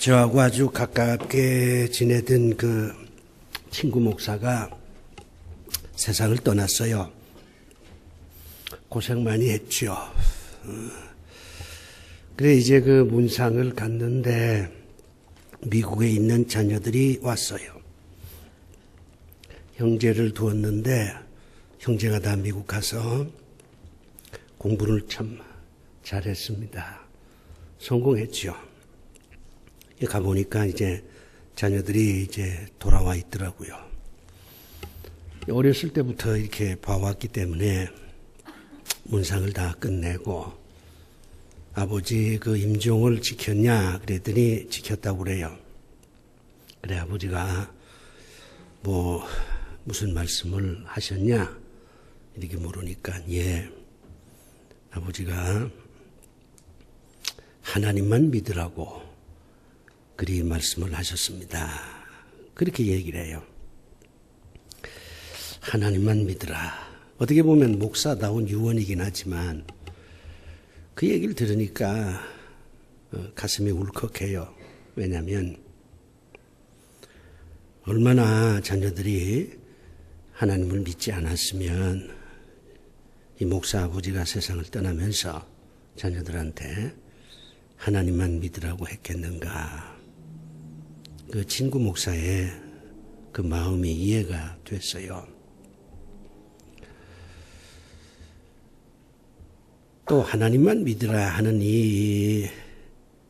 저하고 아주 가깝게 지내던 그 친구 목사가 세상을 떠났어요. 고생 많이 했죠. 그래 이제 그 문상을 갔는데 미국에 있는 자녀들이 왔어요. 형제를 두었는데 형제가 다 미국 가서 공부를 참 잘했습니다. 성공했죠. 가보니까 이제 자녀들이 이제 돌아와 있더라고요. 어렸을 때부터 이렇게 봐왔기 때문에 문상을 다 끝내고 아버지 그 임종을 지켰냐 그랬더니 지켰다고 그래요. 그래 아버지가 뭐 무슨 말씀을 하셨냐 이렇게 물으니까 예 아버지가 하나님만 믿으라고 그리 말씀을 하셨습니다. 그렇게 얘기를 해요. 하나님만 믿으라. 어떻게 보면 목사다운 유언이긴 하지만 그 얘기를 들으니까 가슴이 울컥해요. 왜냐하면 얼마나 자녀들이 하나님을 믿지 않았으면 이 목사 아버지가 세상을 떠나면서 자녀들한테 하나님만 믿으라고 했겠는가. 그 친구 목사의 그 마음이 이해가 됐어요. 또 하나님만 믿으라 하는 이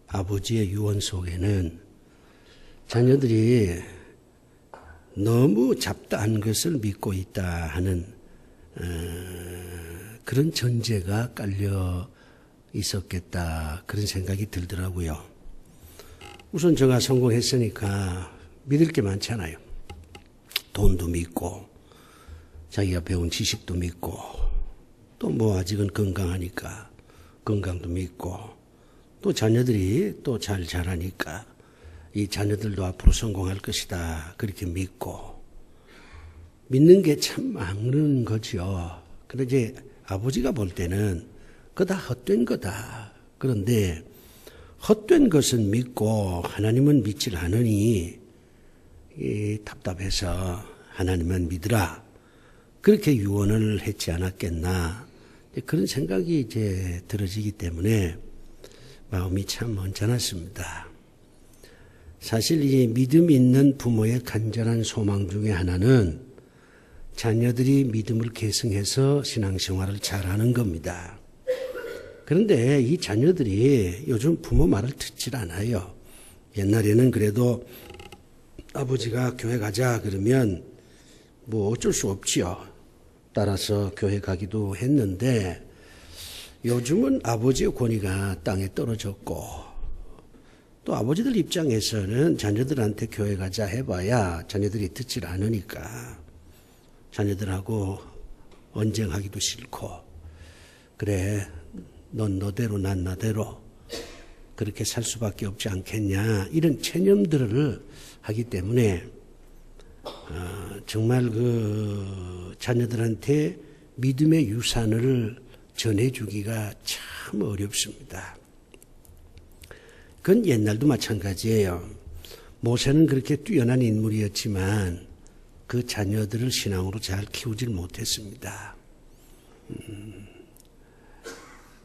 아버지의 유언 속에는 자녀들이 너무 잡다한 것을 믿고 있다 하는 그런 전제가 깔려 있었겠다 그런 생각이 들더라고요. 우선 제가 성공했으니까 믿을 게 많잖아요. 돈도 믿고 자기가 배운 지식도 믿고 또 뭐 아직은 건강하니까 건강도 믿고 또 자녀들이 또 잘 자라니까 이 자녀들도 앞으로 성공할 것이다 그렇게 믿고 믿는 게 참 많은 거죠. 그런데 이제 아버지가 볼 때는 그거 다 헛된 거다. 그런데 헛된 것은 믿고 하나님은 믿질 않으니 답답해서 하나님만 믿으라 그렇게 유언을 했지 않았겠나 그런 생각이 이제 들어지기 때문에 마음이 참 언짢았습니다. 사실 이 믿음 있는 부모의 간절한 소망 중에 하나는 자녀들이 믿음을 계승해서 신앙생활을 잘하는 겁니다. 그런데 이 자녀들이 요즘 부모 말을 듣질 않아요. 옛날에는 그래도 아버지가 교회 가자 그러면 뭐 어쩔 수 없지요. 따라서 교회 가기도 했는데 요즘은 아버지의 권위가 땅에 떨어졌고 또 아버지들 입장에서는 자녀들한테 교회 가자 해봐야 자녀들이 듣질 않으니까 자녀들하고 언쟁하기도 싫고 그래 넌 너대로 난 나대로 그렇게 살 수밖에 없지 않겠냐 이런 체념들을 하기 때문에 정말 그 자녀들한테 믿음의 유산을 전해주기가 참 어렵습니다. 그건 옛날도 마찬가지예요. 모세는 그렇게 뛰어난 인물이었지만 그 자녀들을 신앙으로 잘 키우질 못했습니다.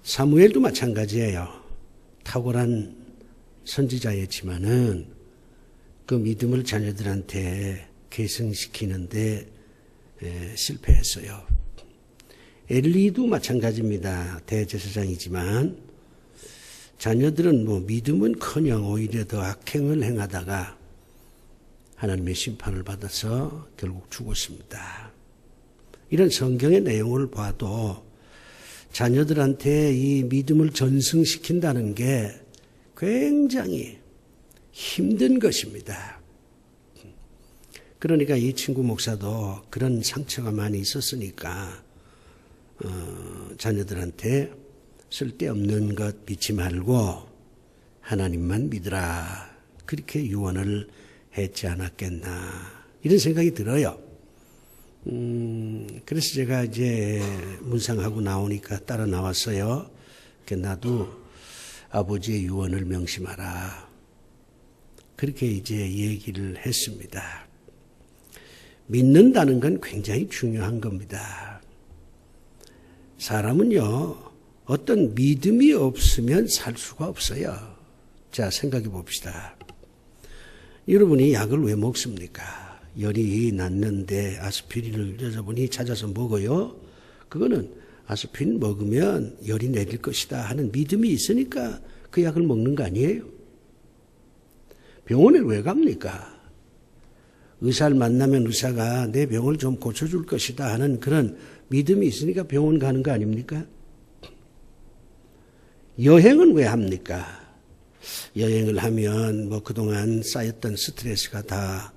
사무엘도 마찬가지예요. 탁월한 선지자였지만은 그 믿음을 자녀들한테 계승시키는데 실패했어요. 엘리도 마찬가지입니다. 대제사장이지만 자녀들은 뭐 믿음은커녕 오히려 더 악행을 행하다가 하나님의 심판을 받아서 결국 죽었습니다. 이런 성경의 내용을 봐도 자녀들한테 이 믿음을 전승시킨다는 게 굉장히 힘든 것입니다. 그러니까 이 친구 목사도 그런 상처가 많이 있었으니까 자녀들한테 쓸데없는 것 믿지 말고 하나님만 믿으라 그렇게 유언을 했지 않았겠나 이런 생각이 들어요. 그래서 제가 이제 문상하고 나오니까 따라 나왔어요. 나도 아버지의 유언을 명심하라. 그렇게 이제 얘기를 했습니다. 믿는다는 건 굉장히 중요한 겁니다. 사람은요, 어떤 믿음이 없으면 살 수가 없어요. 자, 생각해 봅시다. 여러분이 약을 왜 먹습니까? 열이 났는데 아스피린을 여자분이 찾아서 먹어요. 그거는 아스피린 먹으면 열이 내릴 것이다 하는 믿음이 있으니까 그 약을 먹는 거 아니에요? 병원에 왜 갑니까? 의사를 만나면 의사가 내 병을 좀 고쳐줄 것이다 하는 그런 믿음이 있으니까 병원 가는 거 아닙니까? 여행은 왜 합니까? 여행을 하면 뭐 그동안 쌓였던 스트레스가 다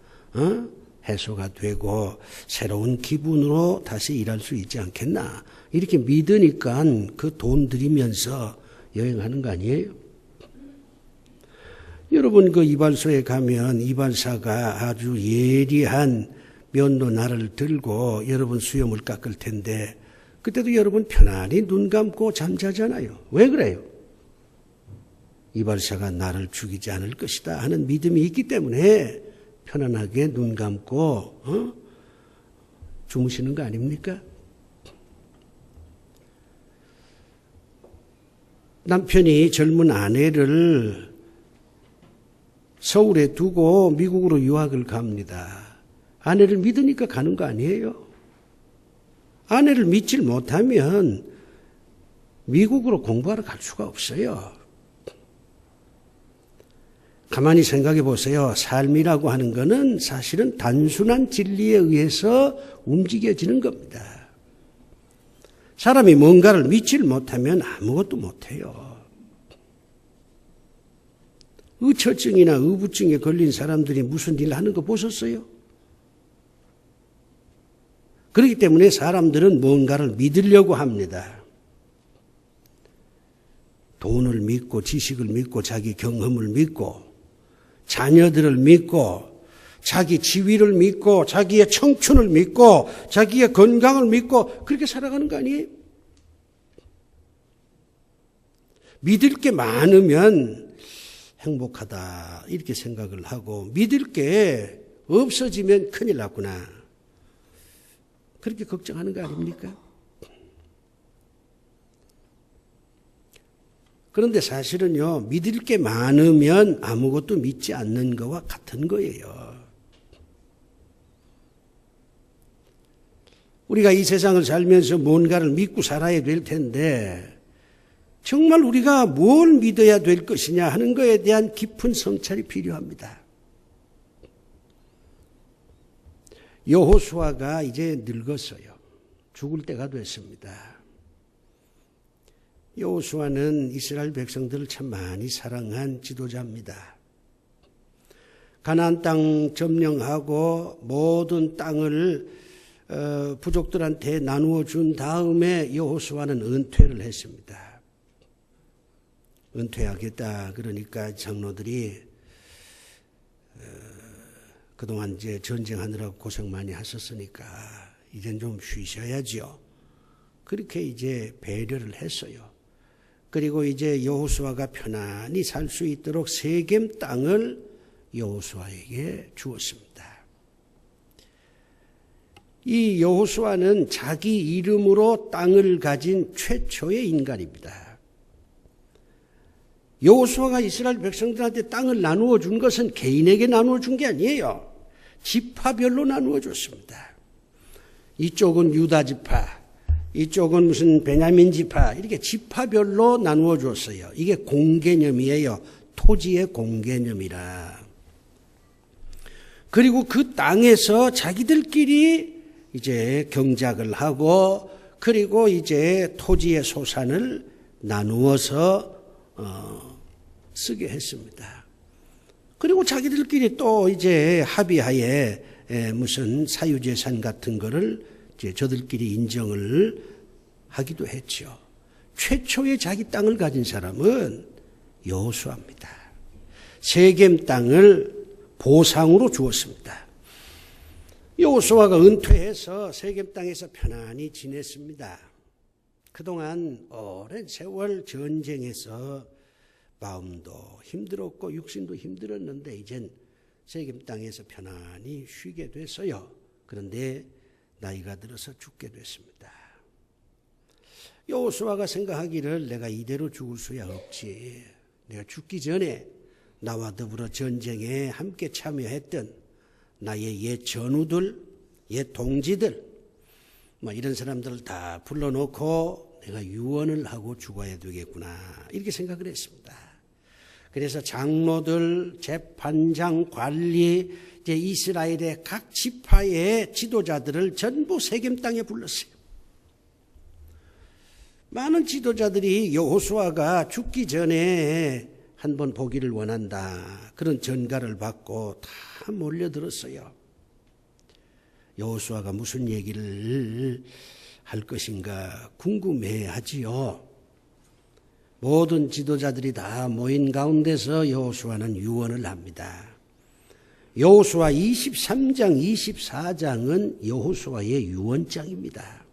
해소가 되고 새로운 기분으로 다시 일할 수 있지 않겠나? 이렇게 믿으니까 그 돈 들이면서 여행하는 거 아니에요? 여러분 그 이발소에 가면 이발사가 아주 예리한 면도 날을 들고 여러분 수염을 깎을 텐데 그때도 여러분 편안히 눈 감고 잠자잖아요. 왜 그래요? 이발사가 나를 죽이지 않을 것이다 하는 믿음이 있기 때문에 편안하게 눈 감고 주무시는 거 아닙니까? 남편이 젊은 아내를 서울에 두고 미국으로 유학을 갑니다. 아내를 믿으니까 가는 거 아니에요? 아내를 믿질 못하면 미국으로 공부하러 갈 수가 없어요. 가만히 생각해 보세요. 삶이라고 하는 것은 사실은 단순한 진리에 의해서 움직여지는 겁니다. 사람이 뭔가를 믿질 못하면 아무것도 못해요. 의처증이나 의부증에 걸린 사람들이 무슨 일을 하는 거 보셨어요? 그렇기 때문에 사람들은 뭔가를 믿으려고 합니다. 돈을 믿고 지식을 믿고 자기 경험을 믿고 자녀들을 믿고 자기 지위를 믿고 자기의 청춘을 믿고 자기의 건강을 믿고 그렇게 살아가는 거 아니에요? 믿을 게 많으면 행복하다 이렇게 생각을 하고 믿을 게 없어지면 큰일 났구나 그렇게 걱정하는 거 아닙니까? 그런데 사실은요, 믿을 게 많으면 아무것도 믿지 않는 것과 같은 거예요. 우리가 이 세상을 살면서 뭔가를 믿고 살아야 될 텐데 정말 우리가 뭘 믿어야 될 것이냐 하는 것에 대한 깊은 성찰이 필요합니다. 여호수아가 이제 늙었어요. 죽을 때가 됐습니다. 여호수아는 이스라엘 백성들을 참 많이 사랑한 지도자입니다. 가나안 땅 점령하고 모든 땅을 부족들한테 나누어 준 다음에 여호수아는 은퇴를 했습니다. 은퇴하겠다 그러니까 장로들이 그동안 이제 전쟁하느라고 고생 많이 하셨으니까 이젠 좀 쉬셔야지요. 그렇게 이제 배려를 했어요. 그리고 이제 여호수아가 편안히 살 수 있도록 세겜 땅을 여호수아에게 주었습니다. 이 여호수아는 자기 이름으로 땅을 가진 최초의 인간입니다. 여호수아가 이스라엘 백성들한테 땅을 나누어 준 것은 개인에게 나누어 준 게 아니에요. 지파별로 나누어 줬습니다. 이쪽은 유다 지파, 이쪽은 무슨 베냐민 지파 이렇게 지파별로 나누어 줬어요. 이게 공개념이에요. 토지의 공개념이라. 그리고 그 땅에서 자기들끼리 이제 경작을 하고 그리고 이제 토지의 소산을 나누어서 쓰게 했습니다. 그리고 자기들끼리 또 이제 합의하에 무슨 사유재산 같은 거를 이제 저들끼리 인정을 하기도 했죠. 최초의 자기 땅을 가진 사람은 여호수아입니다. 세겜 땅을 보상으로 주었습니다. 여호수아가 은퇴해서 세겜 땅에서 편안히 지냈습니다. 그동안 오랜 세월 전쟁에서 마음도 힘들었고 육신도 힘들었는데 이젠 세겜 땅에서 편안히 쉬게 됐어요. 그런데 나이가 들어서 죽게 됐습니다. 여호수아가 생각하기를 내가 이대로 죽을 수야 없지. 내가 죽기 전에 나와 더불어 전쟁에 함께 참여했던 나의 옛 전우들, 옛 동지들, 이런 사람들을 다 불러놓고 내가 유언을 하고 죽어야 되겠구나. 이렇게 생각을 했습니다. 그래서 장로들, 재판장, 관리, 이제 이스라엘의 각 지파의 지도자들을 전부 세겜 땅에 불렀어요. 많은 지도자들이 여호수아가 죽기 전에 한번 보기를 원한다. 그런 전가를 받고 다 몰려들었어요. 여호수아가 무슨 얘기를 할 것인가 궁금해하지요. 모든 지도자들이 다 모인 가운데서 여호수아는 유언을 합니다. 여호수아 23장, 24장은 여호수아의 유언장입니다.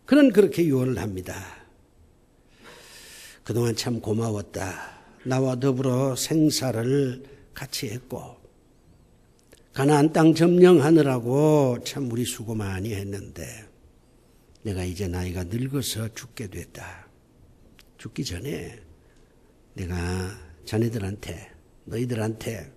그는 그렇게 유언을 합니다. 그동안 참 고마웠다. 나와 더불어 생사를 같이 했고 가나안 땅 점령하느라고 참 우리 수고 많이 했는데 내가 이제 나이가 늙어서 죽게 됐다. 죽기 전에 내가 자네들한테, 너희들한테,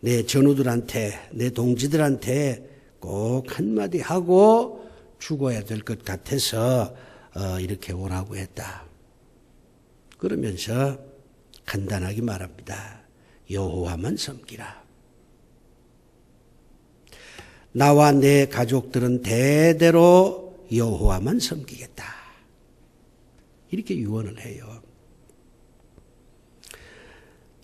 내 전우들한테, 내 동지들한테 꼭 한마디 하고 죽어야 될 것 같아서 이렇게 오라고 했다. 그러면서 간단하게 말합니다. 여호와만 섬기라. 나와 내 가족들은 대대로 여호와만 섬기겠다. 이렇게 유언을 해요.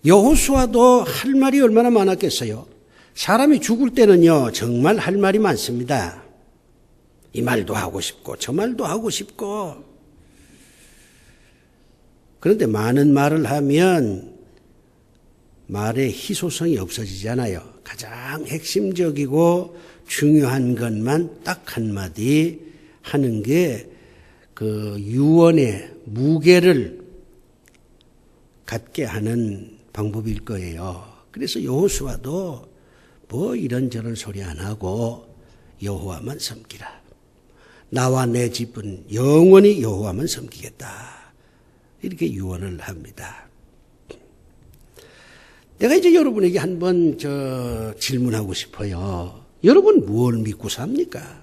여호수아도 할 말이 얼마나 많았겠어요. 사람이 죽을 때는요 정말 할 말이 많습니다. 이 말도 하고 싶고 저 말도 하고 싶고. 그런데 많은 말을 하면 말의 희소성이 없어지잖아요. 가장 핵심적이고 중요한 것만 딱 한마디 하는 게 그 유언의 무게를 갖게 하는 방법일 거예요. 그래서 여호수아도 뭐 이런저런 소리 안 하고 여호와만 섬기라. 나와 내 집은 영원히 여호와만 섬기겠다. 이렇게 유언을 합니다. 내가 이제 여러분에게 한번 질문하고 싶어요. 여러분 무엇을 믿고 삽니까?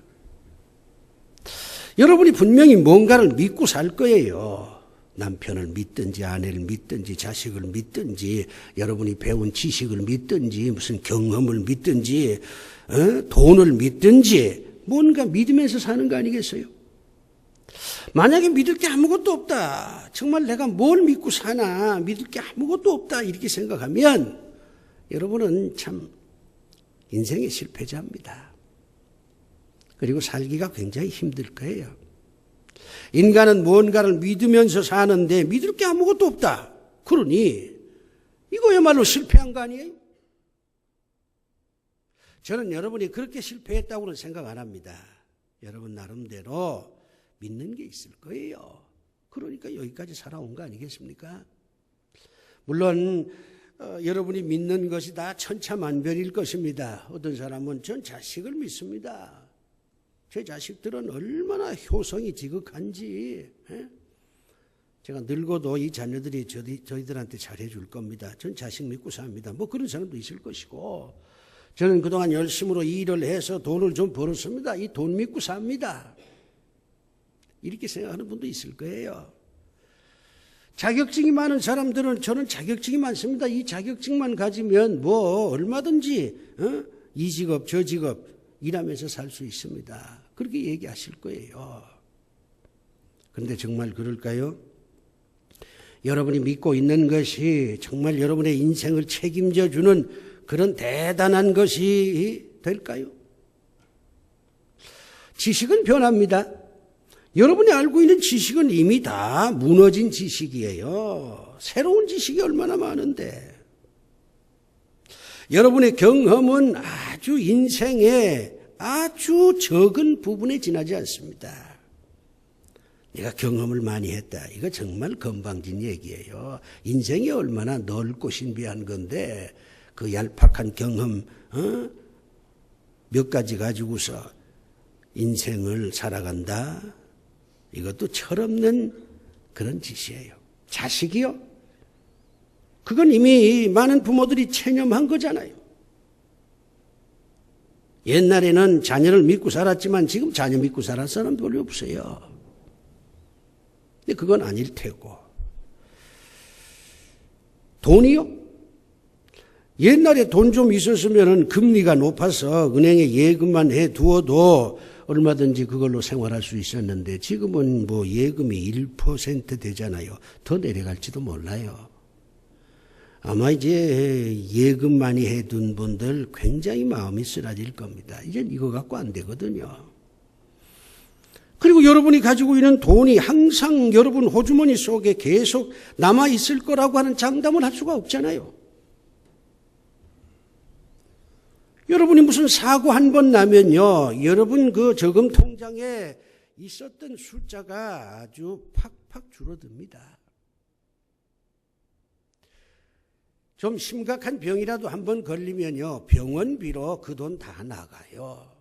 여러분이 분명히 뭔가를 믿고 살 거예요. 남편을 믿든지 아내를 믿든지 자식을 믿든지 여러분이 배운 지식을 믿든지 무슨 경험을 믿든지 돈을 믿든지 뭔가 믿으면서 사는 거 아니겠어요? 만약에 믿을 게 아무것도 없다. 정말 내가 뭘 믿고 사나 믿을 게 아무것도 없다 이렇게 생각하면 여러분은 참 인생의 실패자입니다. 그리고 살기가 굉장히 힘들 거예요. 인간은 뭔가를 믿으면서 사는데 믿을 게 아무것도 없다. 그러니 이거야말로 실패한 거 아니에요? 저는 여러분이 그렇게 실패했다고는 생각 안 합니다. 여러분 나름대로 믿는 게 있을 거예요. 그러니까 여기까지 살아온 거 아니겠습니까? 물론 여러분이 믿는 것이 다 천차만별일 것입니다. 어떤 사람은 전 자식을 믿습니다. 제 자식들은 얼마나 효성이 지극한지 제가 늙어도 이 자녀들이 저희들한테 잘해줄 겁니다. 전 자식 믿고 삽니다. 뭐 그런 사람도 있을 것이고 저는 그동안 열심으로 일을 해서 돈을 좀 벌었습니다. 이 돈 믿고 삽니다. 이렇게 생각하는 분도 있을 거예요. 자격증이 많은 사람들은 저는 자격증이 많습니다. 이 자격증만 가지면 뭐 얼마든지 이 직업 저 직업 일하면서 살 수 있습니다. 그렇게 얘기하실 거예요. 그런데 정말 그럴까요? 여러분이 믿고 있는 것이 정말 여러분의 인생을 책임져 주는 그런 대단한 것이 될까요? 지식은 변합니다. 여러분이 알고 있는 지식은 이미 다 무너진 지식이에요. 새로운 지식이 얼마나 많은데. 여러분의 경험은 아주 인생의 아주 적은 부분에 지나지 않습니다. 내가 경험을 많이 했다. 이거 정말 건방진 얘기예요. 인생이 얼마나 넓고 신비한 건데 그 얄팍한 경험 몇 가지 가지고서 인생을 살아간다. 이것도 철없는 그런 짓이에요. 자식이요? 그건 이미 많은 부모들이 체념한 거잖아요. 옛날에는 자녀를 믿고 살았지만 지금 자녀 믿고 살아는 사람 별로 없어요. 근데 그건 아닐 테고. 돈이요? 옛날에 돈 좀 있었으면 금리가 높아서 은행에 예금만 해두어도 얼마든지 그걸로 생활할 수 있었는데 지금은 뭐 예금이 1% 되잖아요. 더 내려갈지도 몰라요. 아마 이제 예금 많이 해둔 분들 굉장히 마음이 쓰라질 겁니다. 이제 이거 갖고 안 되거든요. 그리고 여러분이 가지고 있는 돈이 항상 여러분 호주머니 속에 계속 남아있을 거라고 하는 장담을 할 수가 없잖아요. 여러분이 무슨 사고 한 번 나면요, 여러분 그 저금 통장에 있었던 숫자가 아주 팍팍 줄어듭니다. 좀 심각한 병이라도 한 번 걸리면요, 병원비로 그 돈 다 나가요.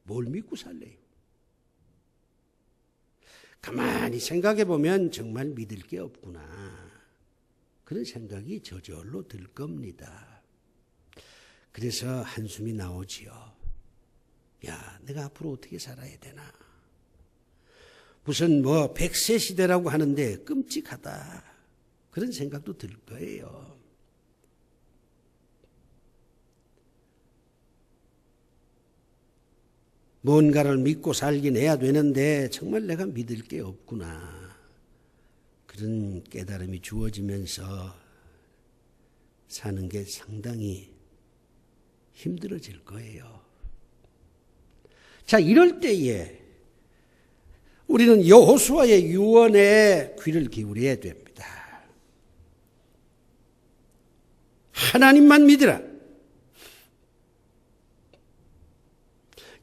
뭘 믿고 살래요? 가만히 생각해 보면 정말 믿을 게 없구나. 그런 생각이 저절로 들 겁니다. 그래서 한숨이 나오지요. 야, 내가 앞으로 어떻게 살아야 되나? 무슨 뭐 100세 시대라고 하는데 끔찍하다. 그런 생각도 들 거예요. 뭔가를 믿고 살긴 해야 되는데 정말 내가 믿을 게 없구나. 그런 깨달음이 주어지면서 사는 게 상당히 힘들어질 거예요. 자, 이럴 때에 우리는 여호수아의 유언에 귀를 기울여야 됩니다. 하나님만 믿으라.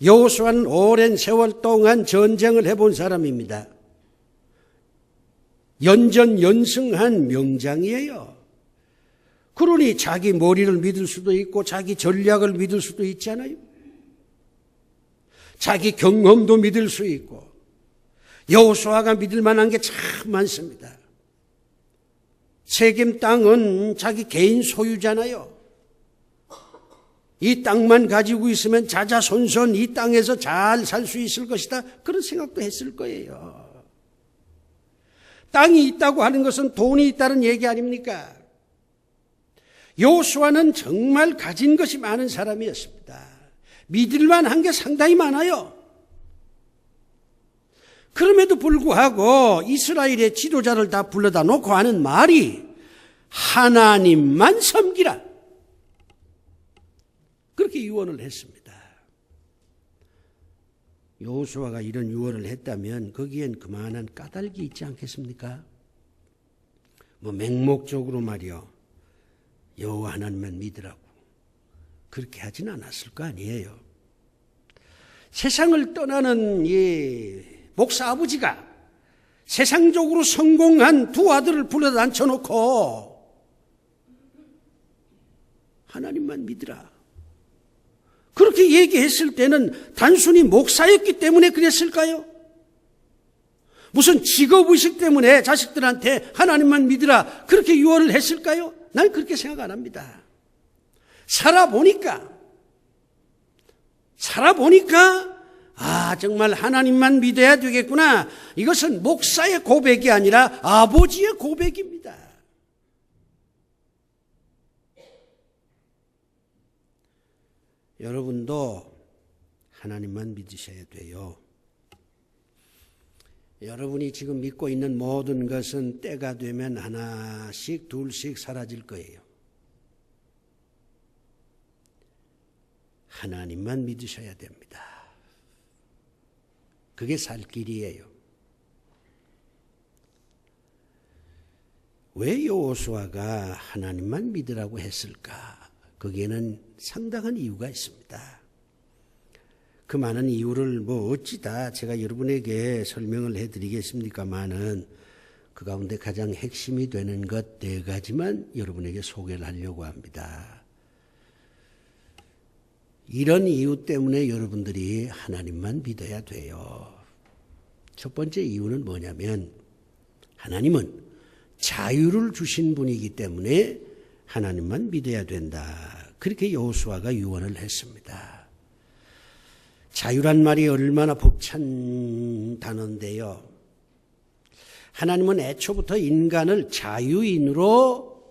여호수아는 오랜 세월 동안 전쟁을 해본 사람입니다. 연전연승한 명장이에요. 그러니 자기 머리를 믿을 수도 있고 자기 전략을 믿을 수도 있잖아요. 자기 경험도 믿을 수 있고 여호수아가 믿을 만한 게 참 많습니다. 세겜 땅은 자기 개인 소유잖아요. 이 땅만 가지고 있으면 자자손손 이 땅에서 잘 살 수 있을 것이다. 그런 생각도 했을 거예요. 땅이 있다고 하는 것은 돈이 있다는 얘기 아닙니까? 여호수아는 정말 가진 것이 많은 사람이었습니다. 믿을 만한 게 상당히 많아요. 그럼에도 불구하고 이스라엘의 지도자를 다 불러다 놓고 하는 말이 하나님만 섬기라. 그렇게 유언을 했습니다. 여호수아가 이런 유언을 했다면 거기엔 그만한 까닭이 있지 않겠습니까? 뭐 맹목적으로 말이요, 여호와 하나님만 믿으라고 그렇게 하진 않았을 거 아니에요. 세상을 떠나는 이 목사 아버지가 세상적으로 성공한 두 아들을 불러다 앉혀놓고 하나님만 믿으라 그렇게 얘기했을 때는 단순히 목사였기 때문에 그랬을까요? 무슨 직업의식 때문에 자식들한테 하나님만 믿으라 그렇게 유언을 했을까요? 난 그렇게 생각 안 합니다. 살아보니까 정말 하나님만 믿어야 되겠구나. 이것은 목사의 고백이 아니라 아버지의 고백입니다. 여러분도 하나님만 믿으셔야 돼요. 여러분이 지금 믿고 있는 모든 것은 때가 되면 하나씩 둘씩 사라질 거예요. 하나님만 믿으셔야 됩니다. 그게 살 길이에요. 왜 여호수아가 하나님만 믿으라고 했을까? 거기에는 상당한 이유가 있습니다. 그 많은 이유를 어찌다 제가 여러분에게 설명을 해드리겠습니까마는 그 가운데 가장 핵심이 되는 것 4가지만 여러분에게 소개를 하려고 합니다. 이런 이유 때문에 여러분들이 하나님만 믿어야 돼요. 첫 번째 이유는 뭐냐면 하나님은 자유를 주신 분이기 때문에 하나님만 믿어야 된다. 그렇게 여호수아가 유언을 했습니다. 자유란 말이 얼마나 벅찬 단어인데요. 하나님은 애초부터 인간을 자유인으로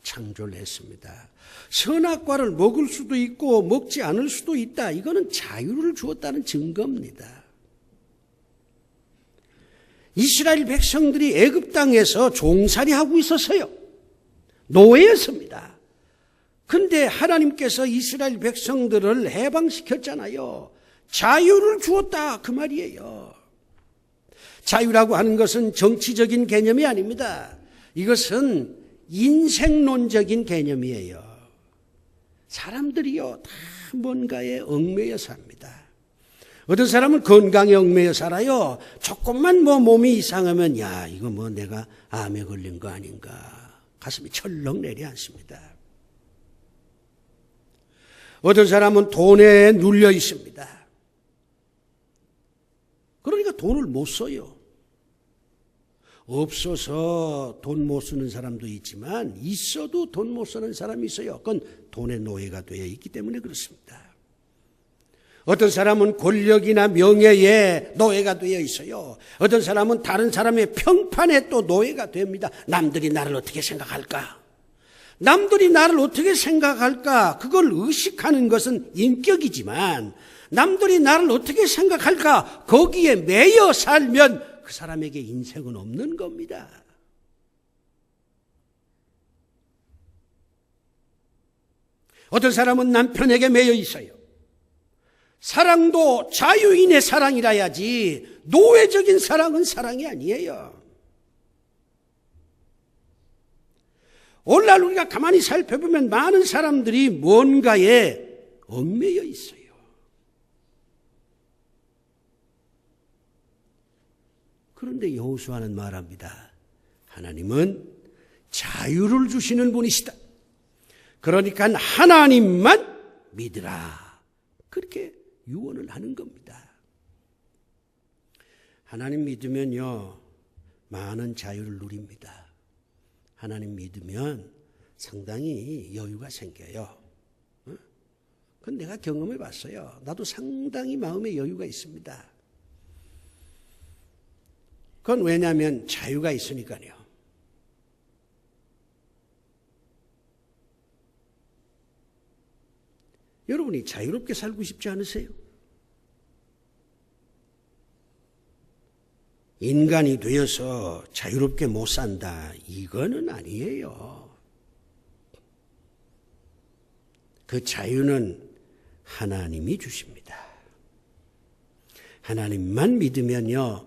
창조를 했습니다. 선악과를 먹을 수도 있고 먹지 않을 수도 있다. 이거는 자유를 주었다는 증거입니다. 이스라엘 백성들이 애굽 땅에서 종살이하고 있었어요. 노예였습니다. 근데 하나님께서 이스라엘 백성들을 해방시켰잖아요. 자유를 주었다 그 말이에요. 자유라고 하는 것은 정치적인 개념이 아닙니다. 이것은 인생론적인 개념이에요. 사람들이요 다 뭔가에 얽매여 삽니다. 어떤 사람은 건강에 얽매여 살아요. 조금만 몸이 이상하면 야 이거 내가 암에 걸린 거 아닌가 가슴이 철렁 내려앉습니다. 어떤 사람은 돈에 눌려 있습니다. 그러니까 돈을 못 써요. 없어서 돈 못 쓰는 사람도 있지만 있어도 돈 못 쓰는 사람이 있어요. 그건 돈의 노예가 되어 있기 때문에 그렇습니다. 어떤 사람은 권력이나 명예에 노예가 되어 있어요. 어떤 사람은 다른 사람의 평판에 또 노예가 됩니다. 남들이 나를 어떻게 생각할까? 남들이 나를 어떻게 생각할까? 그걸 의식하는 것은 인격이지만 남들이 나를 어떻게 생각할까? 거기에 매여 살면 그 사람에게 인생은 없는 겁니다. 어떤 사람은 남편에게 매여 있어요. 사랑도 자유인의 사랑이라야지 노예적인 사랑은 사랑이 아니에요. 오늘날 우리가 가만히 살펴보면 많은 사람들이 뭔가에 얽매여 있어요. 그런데 여호수아는 말합니다. 하나님은 자유를 주시는 분이시다. 그러니까 하나님만 믿으라. 그렇게 유언을 하는 겁니다. 하나님 믿으면요 많은 자유를 누립니다. 하나님 믿으면 상당히 여유가 생겨요. 그건 내가 경험해 봤어요. 나도 상당히 마음에 여유가 있습니다. 그건 왜냐하면 자유가 있으니까요. 여러분이 자유롭게 살고 싶지 않으세요? 인간이 되어서 자유롭게 못 산다. 이거는 아니에요. 그 자유는 하나님이 주십니다. 하나님만 믿으면요.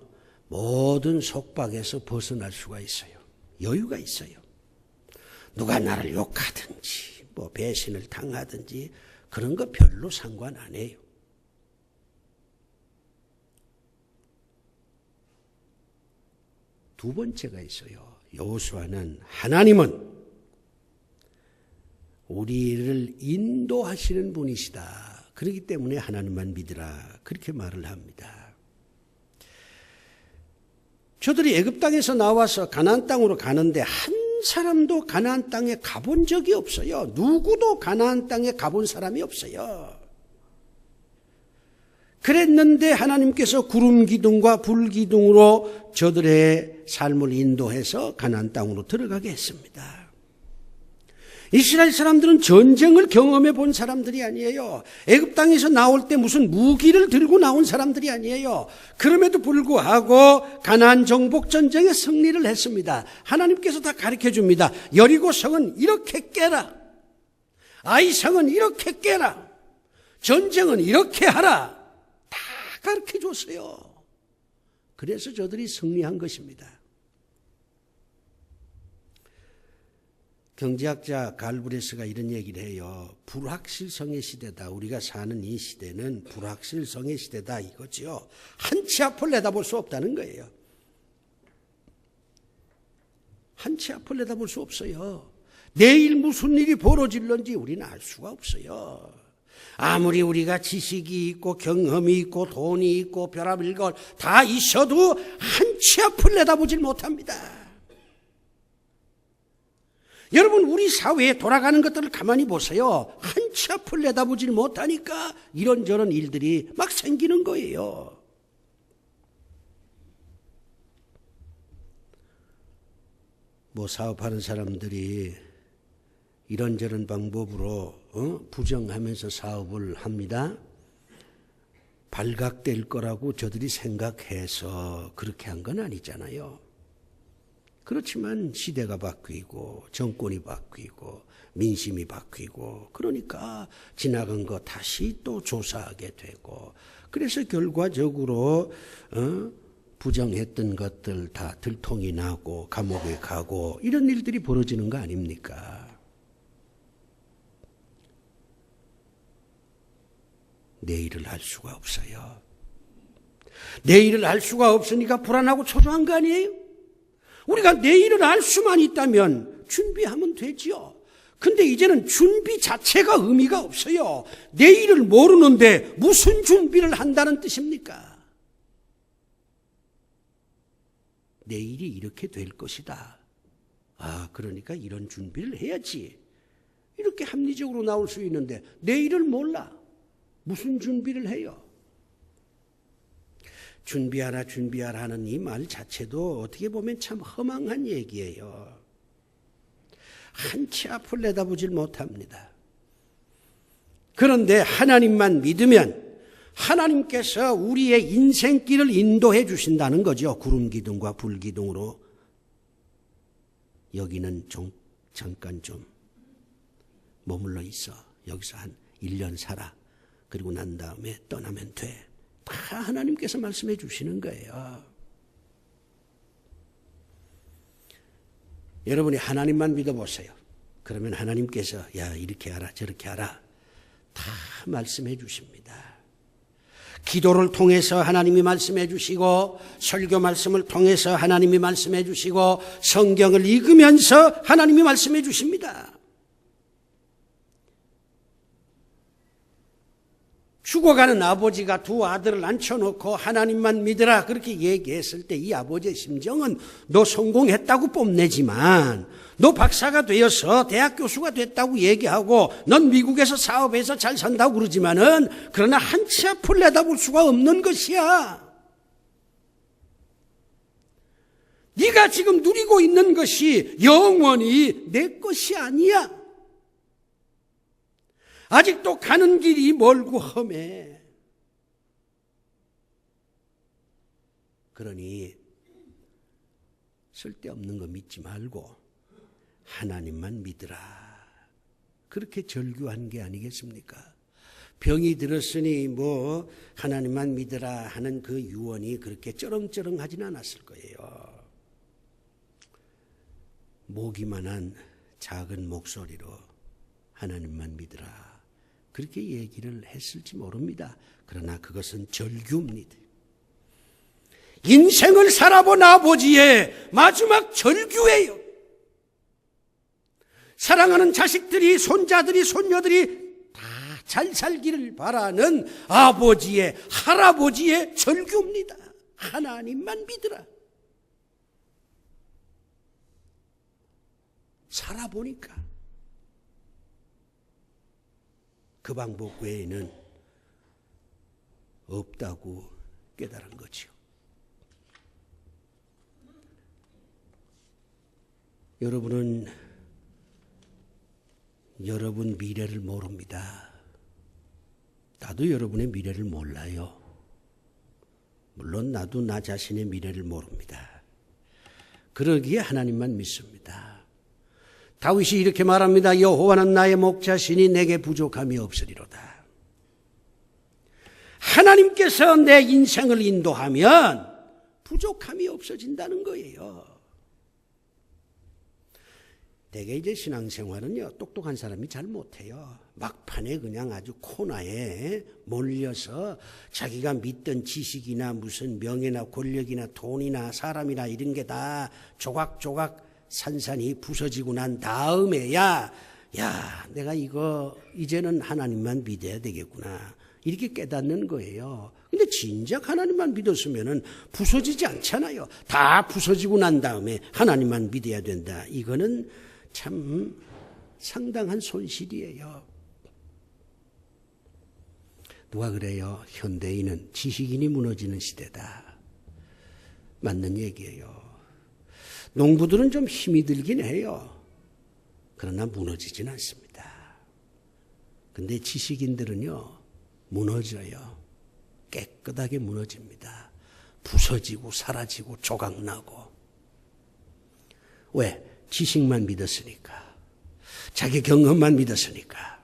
모든 속박에서 벗어날 수가 있어요. 여유가 있어요. 누가 나를 욕하든지 배신을 당하든지 그런 거 별로 상관 안 해요. 두 번째가 있어요. 여호수아는 하나님은 우리를 인도하시는 분이시다. 그렇기 때문에 하나님만 믿으라. 그렇게 말을 합니다. 저들이 애굽 땅에서 나와서 가나안 땅으로 가는데 한 사람도 가나안 땅에 가본 적이 없어요. 누구도 가나안 땅에 가본 사람이 없어요. 그랬는데 하나님께서 구름 기둥과 불 기둥으로 저들의 삶을 인도해서 가나안 땅으로 들어가게 했습니다. 이스라엘 사람들은 전쟁을 경험해 본 사람들이 아니에요. 애굽 땅에서 나올 때 무슨 무기를 들고 나온 사람들이 아니에요. 그럼에도 불구하고 가나안 정복 전쟁에 승리를 했습니다. 하나님께서 다 가르쳐 줍니다. 여리고 성은 이렇게 깨라. 아이 성은 이렇게 깨라. 전쟁은 이렇게 하라. 다 가르쳐 줬어요. 그래서 저들이 승리한 것입니다. 경제학자 갈브레스가 이런 얘기를 해요. 불확실성의 시대다. 우리가 사는 이 시대는 불확실성의 시대다 이거죠. 한 치 앞을 내다볼 수 없다는 거예요. 한 치 앞을 내다볼 수 없어요. 내일 무슨 일이 벌어질런지 우리는 알 수가 없어요. 아무리 우리가 지식이 있고 경험이 있고 돈이 있고 별의별 걸 다 있어도 한 치 앞을 내다보질 못합니다. 여러분 우리 사회에 돌아가는 것들을 가만히 보세요. 한 치 앞을 내다보질 못하니까 이런저런 일들이 막 생기는 거예요. 뭐 사업하는 사람들이 이런저런 방법으로 부정하면서 사업을 합니다. 발각될 거라고 저들이 생각해서 그렇게 한 건 아니잖아요. 그렇지만 시대가 바뀌고 정권이 바뀌고 민심이 바뀌고 그러니까 지나간 거 다시 또 조사하게 되고 그래서 결과적으로 부정했던 것들 다 들통이 나고 감옥에 가고 이런 일들이 벌어지는 거 아닙니까? 내일을 알 수가 없어요. 내일을 알 수가 없으니까 불안하고 초조한 거 아니에요? 우리가 내일을 알 수만 있다면 준비하면 되지요. 근데 이제는 준비 자체가 의미가 없어요. 내일을 모르는데 무슨 준비를 한다는 뜻입니까? 내일이 이렇게 될 것이다. 그러니까 이런 준비를 해야지. 이렇게 합리적으로 나올 수 있는데 내일을 몰라. 무슨 준비를 해요? 준비하라 준비하라 하는 이 말 자체도 어떻게 보면 참 허망한 얘기예요. 한 치 앞을 내다보질 못합니다. 그런데 하나님만 믿으면 하나님께서 우리의 인생길을 인도해 주신다는 거죠. 구름기둥과 불기둥으로. 여기는 잠깐 좀 머물러 있어. 여기서 한 1년 살아. 그리고 난 다음에 떠나면 돼. 다 하나님께서 말씀해 주시는 거예요. 여러분이 하나님만 믿어보세요. 그러면 하나님께서 이렇게 하라 저렇게 하라 다 말씀해 주십니다. 기도를 통해서 하나님이 말씀해 주시고 설교 말씀을 통해서 하나님이 말씀해 주시고 성경을 읽으면서 하나님이 말씀해 주십니다. 죽어가는 아버지가 두 아들을 앉혀놓고 하나님만 믿으라 그렇게 얘기했을 때 이 아버지의 심정은 너 성공했다고 뽐내지만 너 박사가 되어서 대학 교수가 됐다고 얘기하고 넌 미국에서 사업해서 잘 산다고 그러지만은 그러나 한 치 앞을 내다볼 수가 없는 것이야. 네가 지금 누리고 있는 것이 영원히 내 것이 아니야. 아직도 가는 길이 멀고 험해. 그러니 쓸데없는 거 믿지 말고 하나님만 믿으라. 그렇게 절규한 게 아니겠습니까? 병이 들었으니 뭐 하나님만 믿으라 하는 그 유언이 그렇게 쩌렁쩌렁하진 않았을 거예요. 모기만한 작은 목소리로 하나님만 믿으라. 그렇게 얘기를 했을지 모릅니다. 그러나 그것은 절규입니다. 인생을 살아본 아버지의 마지막 절규예요. 사랑하는 자식들이, 손자들이, 손녀들이 다 잘 살기를 바라는 아버지의, 할아버지의 절규입니다. 하나님만 믿으라. 살아보니까 그 방법 외에는 없다고 깨달은 거죠. 여러분은 여러분 미래를 모릅니다. 나도 여러분의 미래를 몰라요. 물론 나도 나 자신의 미래를 모릅니다. 그러기에 하나님만 믿습니다. 다윗이 이렇게 말합니다. 여호와는 나의 목자시니 내게 부족함이 없으리로다. 하나님께서 내 인생을 인도하면 부족함이 없어진다는 거예요. 대개 이제 신앙생활은요, 똑똑한 사람이 잘 못해요. 막판에 그냥 아주 코너에 몰려서 자기가 믿던 지식이나 무슨 명예나 권력이나 돈이나 사람이나 이런 게 다 조각조각 산산이 부서지고 난 다음에야, 야, 내가 이거 이제는 하나님만 믿어야 되겠구나, 이렇게 깨닫는 거예요. 근데 진작 하나님만 믿었으면은 부서지지 않잖아요. 다 부서지고 난 다음에 하나님만 믿어야 된다. 이거는 참 상당한 손실이에요. 누가 그래요? 현대인은 지식인이 무너지는 시대다. 맞는 얘기예요. 농부들은 좀 힘이 들긴 해요. 그러나 무너지진 않습니다. 근데 지식인들은요, 무너져요. 깨끗하게 무너집니다. 부서지고 사라지고 조각나고. 왜? 지식만 믿었으니까. 자기 경험만 믿었으니까.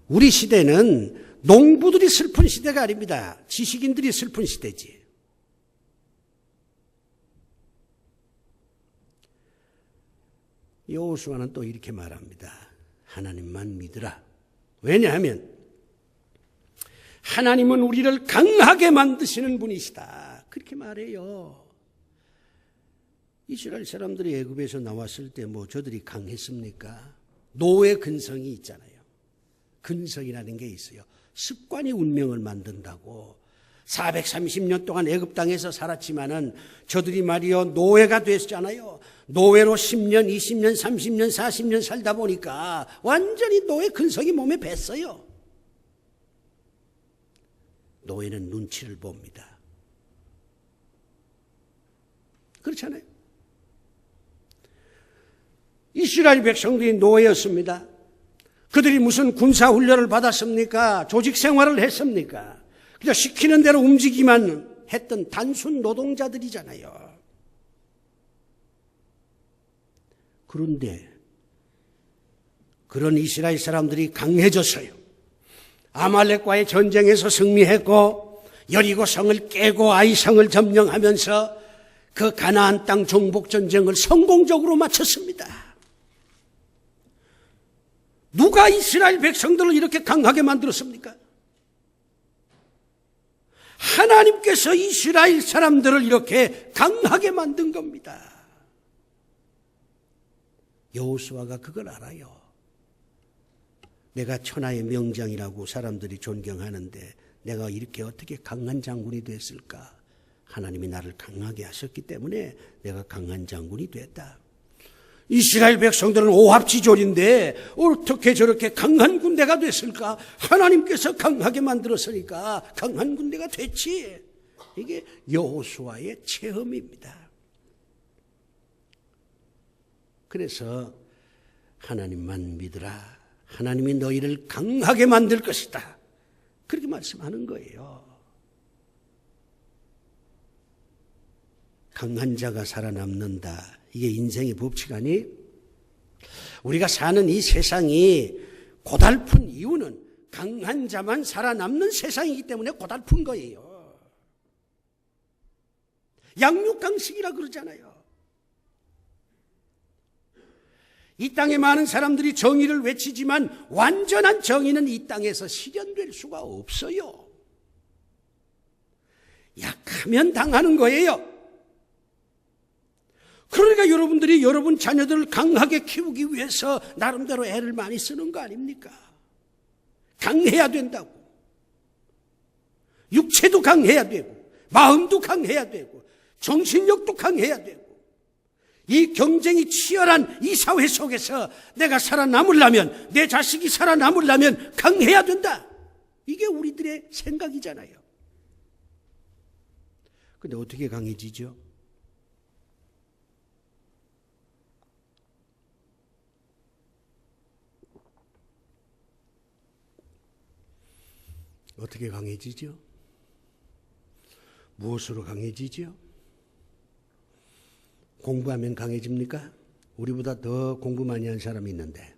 우리 시대는 농부들이 슬픈 시대가 아닙니다. 지식인들이 슬픈 시대지. 여호수아는 또 이렇게 말합니다. 하나님만 믿으라. 왜냐하면 하나님은 우리를 강하게 만드시는 분이시다. 그렇게 말해요. 이스라엘 사람들이 애굽에서 나왔을 때 뭐 저들이 강했습니까? 노예 근성이 있잖아요. 근성이라는 게 있어요. 습관이 운명을 만든다고. 430년 동안 애굽 땅에서 살았지만은 저들이 말이요, 노예가 됐잖아요. 노예로 10년, 20년, 30년, 40년 살다 보니까 완전히 노예 근성이 몸에 뱄어요. 노예는 눈치를 봅니다. 그렇잖아요. 이스라엘 백성들이 노예였습니다. 그들이 무슨 군사훈련을 받았습니까? 조직생활을 했습니까? 그냥 시키는 대로 움직이기만 했던 단순 노동자들이잖아요. 그런데 그런 이스라엘 사람들이 강해졌어요. 아말렉과의 전쟁에서 승리했고 여리고 성을 깨고 아이 성을 점령하면서 그 가나안 땅 정복 전쟁을 성공적으로 마쳤습니다. 누가 이스라엘 백성들을 이렇게 강하게 만들었습니까? 하나님께서 이스라엘 사람들을 이렇게 강하게 만든 겁니다. 여호수아가 그걸 알아요. 내가 천하의 명장이라고 사람들이 존경하는데 내가 이렇게 어떻게 강한 장군이 됐을까? 하나님이 나를 강하게 하셨기 때문에 내가 강한 장군이 됐다. 이스라엘 백성들은 오합지졸인데 어떻게 저렇게 강한 군대가 됐을까? 하나님께서 강하게 만들었으니까 강한 군대가 됐지. 이게 여호수아의 체험입니다. 그래서 하나님만 믿으라. 하나님이 너희를 강하게 만들 것이다. 그렇게 말씀하는 거예요. 강한 자가 살아남는다. 이게 인생의 법칙 아니? 우리가 사는 이 세상이 고달픈 이유는 강한 자만 살아남는 세상이기 때문에 고달픈 거예요. 양육강식이라 그러잖아요. 이 땅에 많은 사람들이 정의를 외치지만 완전한 정의는 이 땅에서 실현될 수가 없어요. 약하면 당하는 거예요. 그러니까 여러분들이 여러분 자녀들을 강하게 키우기 위해서 나름대로 애를 많이 쓰는 거 아닙니까? 강해야 된다고. 육체도 강해야 되고 마음도 강해야 되고 정신력도 강해야 되고 이 경쟁이 치열한 이 사회 속에서 내가 살아남으려면 내 자식이 살아남으려면 강해야 된다. 이게 우리들의 생각이잖아요. 근데 어떻게 강해지죠? 어떻게 강해지죠? 무엇으로 강해지죠? 공부하면 강해집니까? 우리보다 더 공부 많이 한 사람이 있는데.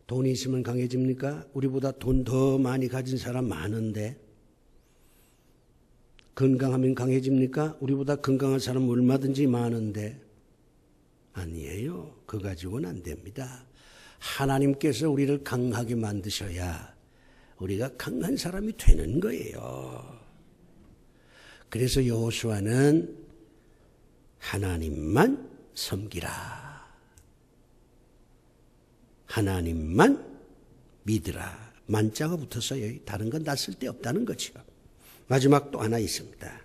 돈이 있으면 강해집니까? 우리보다 돈 더 많이 가진 사람 많은데. 건강하면 강해집니까? 우리보다 건강한 사람 얼마든지 많은데. 아니에요. 그거 가지고는 안 됩니다. 하나님께서 우리를 강하게 만드셔야 우리가 강한 사람이 되는 거예요. 그래서 여호수아는 하나님만 섬기라. 하나님만 믿으라. 만자가 붙었어요. 다른 건 다 쓸데없다는 거죠. 마지막 또 하나 있습니다.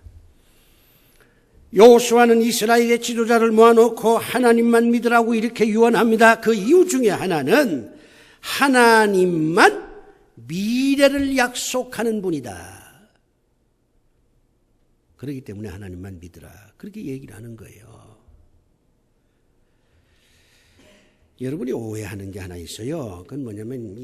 여호수아는 이스라엘의 지도자를 모아놓고 하나님만 믿으라고 이렇게 유언합니다. 그 이유 중에 하나는 하나님만 미래를 약속하는 분이다. 그렇기 때문에 하나님만 믿으라. 그렇게 얘기를 하는 거예요. 여러분이 오해하는 게 하나 있어요. 그건 뭐냐면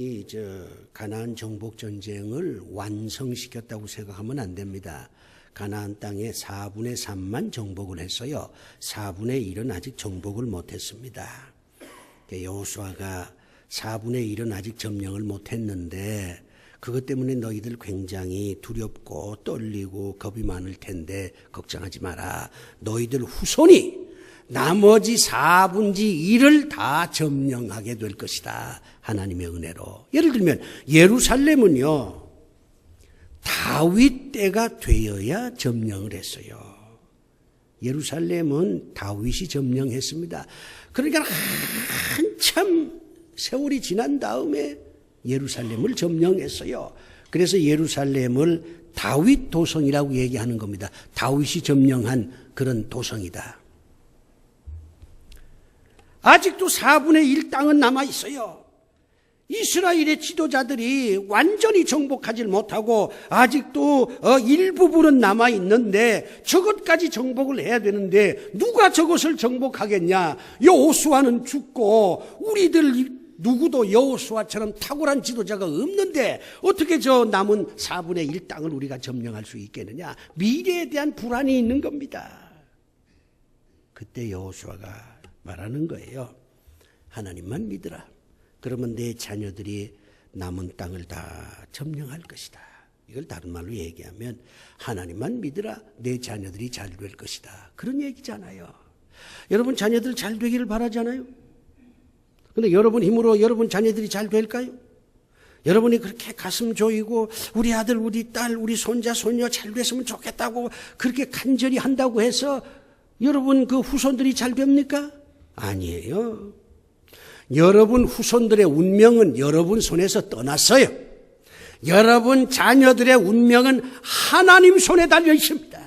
가나안 정복 전쟁을 완성시켰다고 생각하면 안 됩니다. 가나안 땅의 4분의 3만 정복을 했어요. 4분의 1은 아직 정복을 못했습니다. 여호수아가 4분의 1은 아직 점령을 못했는데 그것 때문에 너희들 굉장히 두렵고 떨리고 겁이 많을 텐데 걱정하지 마라. 너희들 후손이 나머지 4분의 1을 다 점령하게 될 것이다. 하나님의 은혜로. 예를 들면 예루살렘은요, 다윗 때가 되어야 점령을 했어요. 예루살렘은 다윗이 점령했습니다. 그러니까 한참 세월이 지난 다음에 예루살렘을 점령했어요. 그래서 예루살렘을 다윗 도성이라고 얘기하는 겁니다. 다윗이 점령한 그런 도성이다. 아직도 4분의 1 땅은 남아 있어요. 이스라엘의 지도자들이 완전히 정복하지 못하고 아직도 일부분은 남아 있는데 저것까지 정복을 해야 되는데 누가 저것을 정복하겠냐? 여호수아는 죽고 우리들 누구도 여호수아처럼 탁월한 지도자가 없는데 어떻게 저 남은 4분의 1 땅을 우리가 점령할 수 있겠느냐? 미래에 대한 불안이 있는 겁니다. 그때 여호수아가 말하는 거예요. 하나님만 믿으라. 그러면 내 자녀들이 남은 땅을 다 점령할 것이다. 이걸 다른 말로 얘기하면 하나님만 믿으라. 내 자녀들이 잘 될 것이다. 그런 얘기잖아요. 여러분 자녀들 잘 되기를 바라잖아요. 그런데 여러분 힘으로 여러분 자녀들이 잘 될까요? 여러분이 그렇게 가슴 조이고 우리 아들, 우리 딸, 우리 손자, 손녀 잘 됐으면 좋겠다고 그렇게 간절히 한다고 해서 여러분 그 후손들이 잘 됩니까? 아니에요. 여러분 후손들의 운명은 여러분 손에서 떠났어요. 여러분 자녀들의 운명은 하나님 손에 달려 있습니다.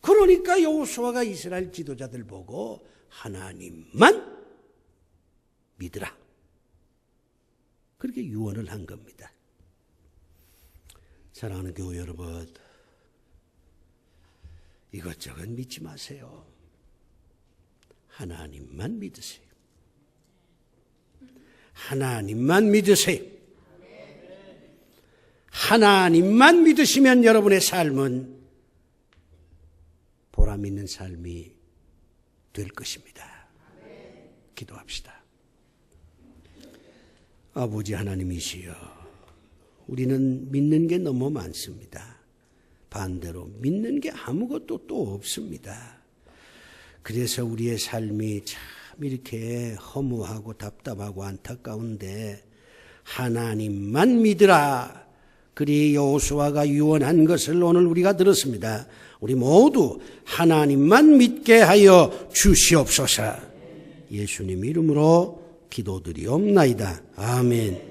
그러니까 여호수아가 이스라엘 지도자들 보고 하나님만 믿으라. 그렇게 유언을 한 겁니다. 사랑하는 교회 여러분, 이것저것 믿지 마세요. 하나님만 믿으세요. 하나님만 믿으세요. 하나님만 믿으시면 여러분의 삶은 보람 있는 삶이 될 것입니다. 기도합시다. 아버지 하나님이시여, 우리는 믿는 게 너무 많습니다. 반대로 믿는 게 아무것도 또 없습니다. 그래서 우리의 삶이 참 이렇게 허무하고 답답하고 안타까운데 하나님만 믿으라. 그리 여호수아가 유언한 것을 오늘 우리가 들었습니다. 우리 모두 하나님만 믿게 하여 주시옵소서. 예수님 이름으로 기도드리옵나이다. 아멘.